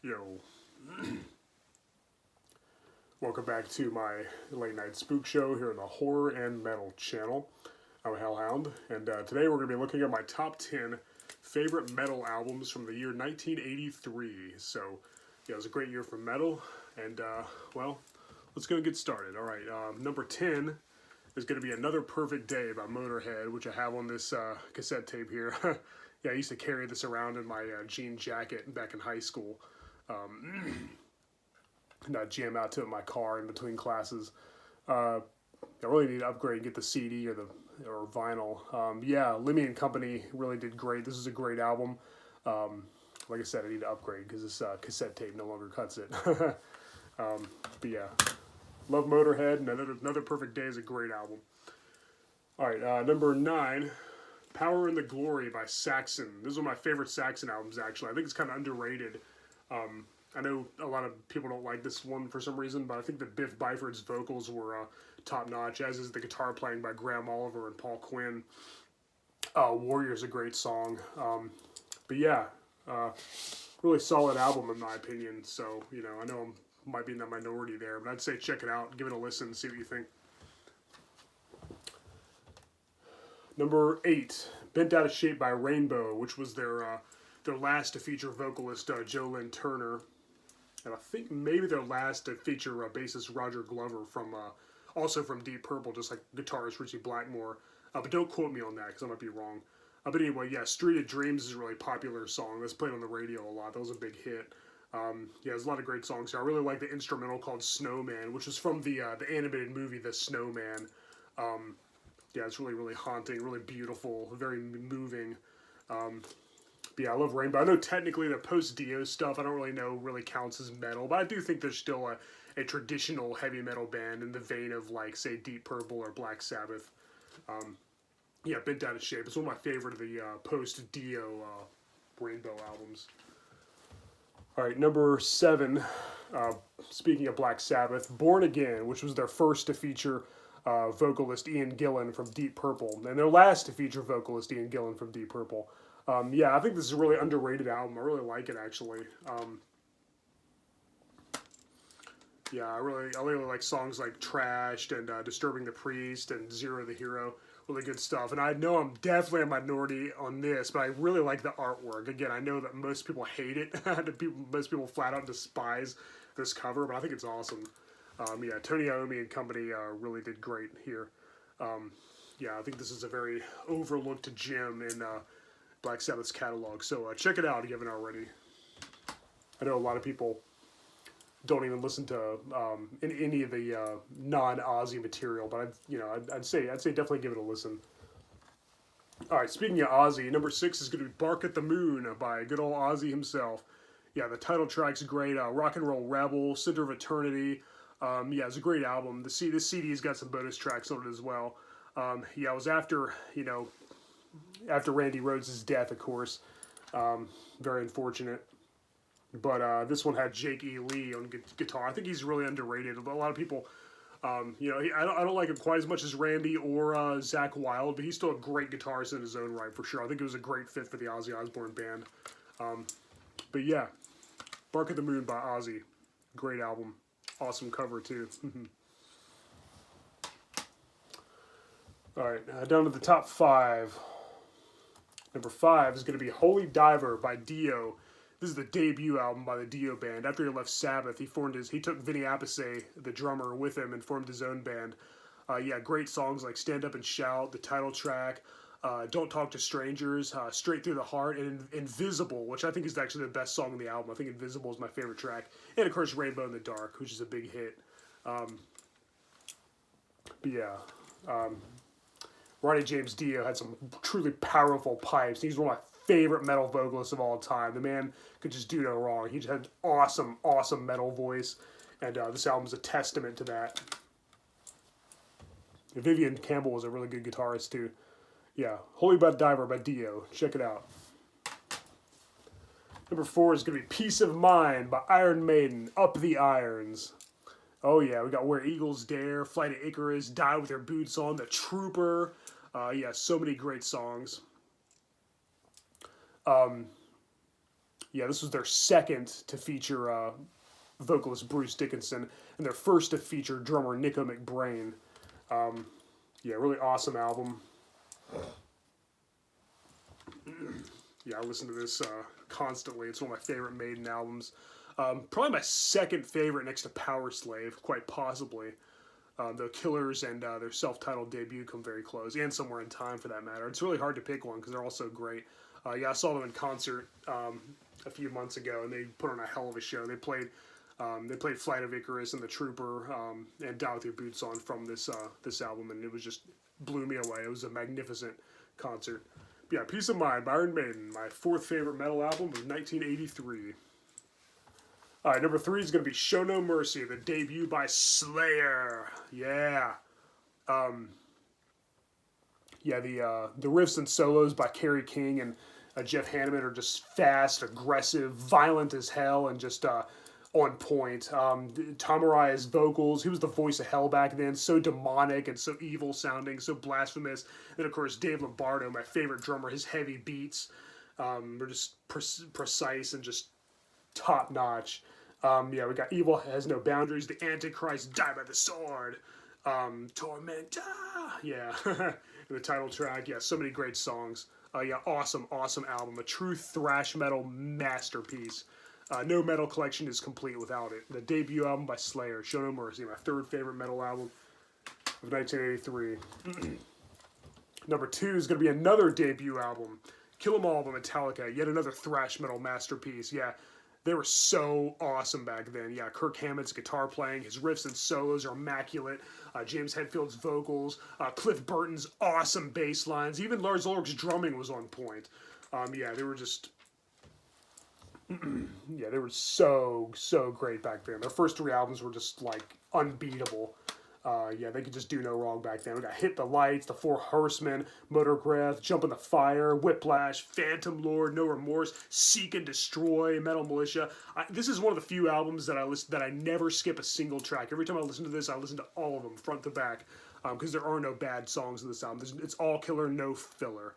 Yo, welcome back to my late night spook show here on the Horror and Metal channel. I'm Hellhound, and today we're going to be looking at my top 10 favorite metal albums from the year 1983. So, yeah, it was a great year for metal, and well, let's go and get started. All right, number 10 is going to be Another Perfect Day by Motorhead, which I have on this cassette tape here. Yeah, I used to carry this around in my jean jacket back in high school. And I'd jam out to it in my car in between classes. I really need to upgrade and get the CD or vinyl. Yeah, Lemmy and Company really did great. This is a great album. Like I said, I need to upgrade because this cassette tape no longer cuts it. But yeah, love Motorhead. Another Perfect Day is a great album. All right, number 9, Power and the Glory by Saxon. This is one of my favorite Saxon albums, actually. I think it's kind of underrated. I know a lot of people don't like this one for some reason, but I think that Biff Byford's vocals were top notch, as is the guitar playing by Graham Oliver and Paul Quinn. Warrior's a great song. But yeah, really solid album in my opinion. So, you know, I know I might be in the minority there, but I'd say check it out, give it a listen, see what you think. Number 8, Bent Out of Shape by Rainbow, which was their last to feature vocalist Joe Lynn Turner. And I think maybe their last to feature bassist Roger Glover from also from Deep Purple, just like guitarist Richie Blackmore. But don't quote me on that because I might be wrong. But anyway, yeah, Street of Dreams is a really popular song. That's played on the radio a lot. That was a big hit. Yeah, there's a lot of great songs here. I really like the instrumental called Snowman, which is from the animated movie The Snowman. Yeah, it's really, really haunting, really beautiful, very moving. But yeah, I love Rainbow. I know technically the post-Dio stuff I don't really know really counts as metal, but I do think there's still a traditional heavy metal band in the vein of, like, say, Deep Purple or Black Sabbath. Yeah, Bent Out of Shape. It's one of my favorite of the post-Dio Rainbow albums. All right, number 7, speaking of Black Sabbath, Born Again, which was their first to feature vocalist Ian Gillan from Deep Purple, and their last to feature vocalist Ian Gillan from Deep Purple. Yeah, I think this is a really underrated album. I really like it, actually. Yeah, I really like songs like Trashed and Disturbing the Priest and Zero the Hero. Really good stuff. And I know I'm definitely a minority on this, but I really like the artwork. Again, I know that most people hate it. Most people flat out despise this cover, but I think it's awesome. Yeah, Tony Iommi and company really did great here. Yeah, I think this is a very overlooked gem in Black Sabbath's catalog. So check it out if you haven't already. I know a lot of people don't even listen to any of the non-Ozzy material, but I'd say definitely give it a listen. All right, speaking of Ozzy, number 6 is going to be "Bark at the Moon" by good old Ozzy himself. Yeah, the title track's great. Rock and Roll Rebel, Center of Eternity. Yeah, it's a great album. This CD's got some bonus tracks on it as well. Yeah, it was after Randy Rhoads' death, of course. Very unfortunate. But this one had Jake E. Lee on guitar. I think he's really underrated. A lot of people, I don't like him quite as much as Randy or Zakk Wylde, but he's still a great guitarist in his own right, for sure. I think it was a great fit for the Ozzy Osbourne band. But yeah, Bark at the Moon by Ozzy. Great album. Awesome cover, too. All right, down to the top 5. Number 5 is going to be Holy Diver by Dio. This is the debut album by the Dio band. After he left Sabbath, he took Vinny Appice, the drummer, with him and formed his own band. Yeah, great songs like Stand Up and Shout, the title track, Don't Talk to Strangers, Straight Through the Heart, and Invisible, which I think is actually the best song on the album. I think Invisible is my favorite track. And, of course, Rainbow in the Dark, which is a big hit. But yeah, Ronnie James Dio had some truly powerful pipes. He's one of my favorite metal vocalists of all time. The man could just do no wrong. He just had an awesome, awesome metal voice, and this album is a testament to that. Vivian Campbell was a really good guitarist, too. Yeah, Holy Diver by Dio. Check it out. Number 4 is going to be Peace of Mind by Iron Maiden, Up the Irons. Oh yeah, we got Where Eagles Dare, Flight of Icarus, Die With Your Boots On, The Trooper. Yeah, so many great songs. Yeah, this was their second to feature vocalist Bruce Dickinson, and their first to feature drummer Nico McBrain. Yeah, really awesome album. Yeah, I listen to this constantly. It's one of my favorite Maiden albums. Probably my second favorite next to Power Slave, quite possibly. The Killers and their self-titled debut come very close, and Somewhere in Time for that matter. It's really hard to pick one because they're all so great. Yeah, I saw them in concert a few months ago, and they put on a hell of a show. They played Flight of Icarus and The Trooper and Down with Your Boots On from this album, and it was just blew me away. It was a magnificent concert. But yeah, Peace of Mind by Iron Maiden, my fourth favorite metal album of 1983. All right, number 3 is going to be Show No Mercy, the debut by Slayer. Yeah. Yeah, the riffs and solos by Kerry King and Jeff Hanneman are just fast, aggressive, violent as hell, and just on point. Tom Araya's vocals, he was the voice of hell back then, so demonic and so evil sounding, so blasphemous. And of course, Dave Lombardo, my favorite drummer, his heavy beats were just precise and just top notch. Yeah, we got Evil Has No Boundaries, The Antichrist, Die by the Sword, Tormenta, yeah, the title track, yeah, so many great songs. Yeah, awesome album, a true thrash metal masterpiece. No metal collection is complete without it. The debut album by Slayer, Show No Mercy, my third favorite metal album of 1983. Number 2 is going to be another debut album, Kill 'Em All by Metallica, yet another thrash metal masterpiece. Yeah, they were so awesome back then. Yeah, Kirk Hammett's guitar playing, his riffs and solos are immaculate. James Hetfield's vocals, Cliff Burton's awesome bass lines, even Lars Ulrich's drumming was on point. Yeah, they were just, yeah, they were so great back then. Their first 3 albums were just like unbeatable. Yeah, they could just do no wrong back then. We got Hit the Lights, The Four Horsemen, Motorgraph, Jump in the Fire, Whiplash, Phantom Lord, No Remorse, Seek and Destroy, Metal Militia. This is one of the few albums that I listen that I never skip a single track. Every time I listen to this, I listen to all of them front to back because there are no bad songs in this album. It's all killer, no filler.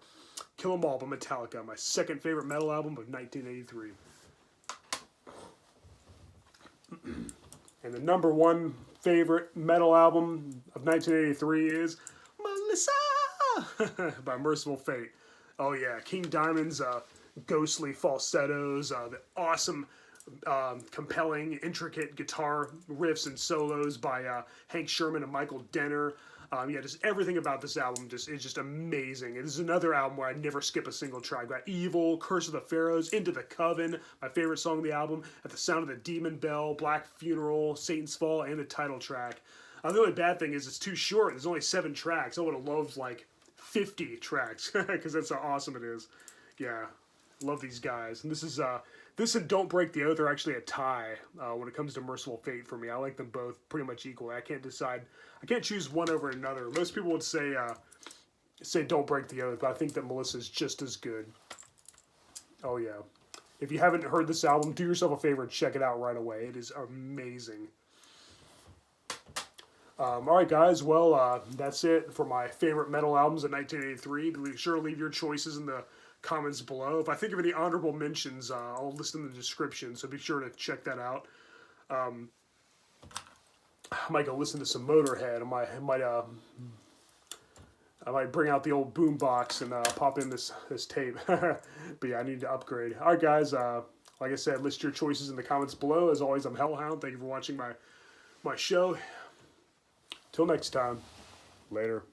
Kill 'Em All by Metallica, my second favorite metal album of 1983. And the number 1 favorite metal album of 1983 is Melissa by Merciful Fate. Oh yeah, King Diamond's ghostly falsettos, the awesome, compelling, intricate guitar riffs and solos by Hank Sherman and Michael Denner. Yeah, just everything about this album is just amazing. It is another album where I never skip a single track. Got Evil, Curse of the Pharaohs, Into the Coven, my favorite song of the album, At the Sound of the Demon Bell, Black Funeral, Satan's Fall, and the title track. The only bad thing is it's too short. There's only 7 tracks. I would have loved like 50 tracks because that's how awesome it is. Yeah, love these guys. And this and Don't Break the Oath are actually a tie when it comes to Merciful Fate for me. I like them both pretty much equally. I can't decide. I can't choose one over another. Most people would say Don't Break the Oath, but I think that Melissa's just as good. Oh yeah. If you haven't heard this album, do yourself a favor and check it out right away. It is amazing. All right, guys. Well, that's it for my favorite metal albums of 1983. Be sure to leave your choices in the comments below. If I think of any honorable mentions, I'll list them in the description, so be sure to check that out. I might go listen to some Motorhead. I might bring out the old boombox and pop in this tape. But yeah, I need to upgrade. All right, guys. Like I said, list your choices in the comments below. As always, I'm Hellhound. Thank you for watching my show. Till next time. Later.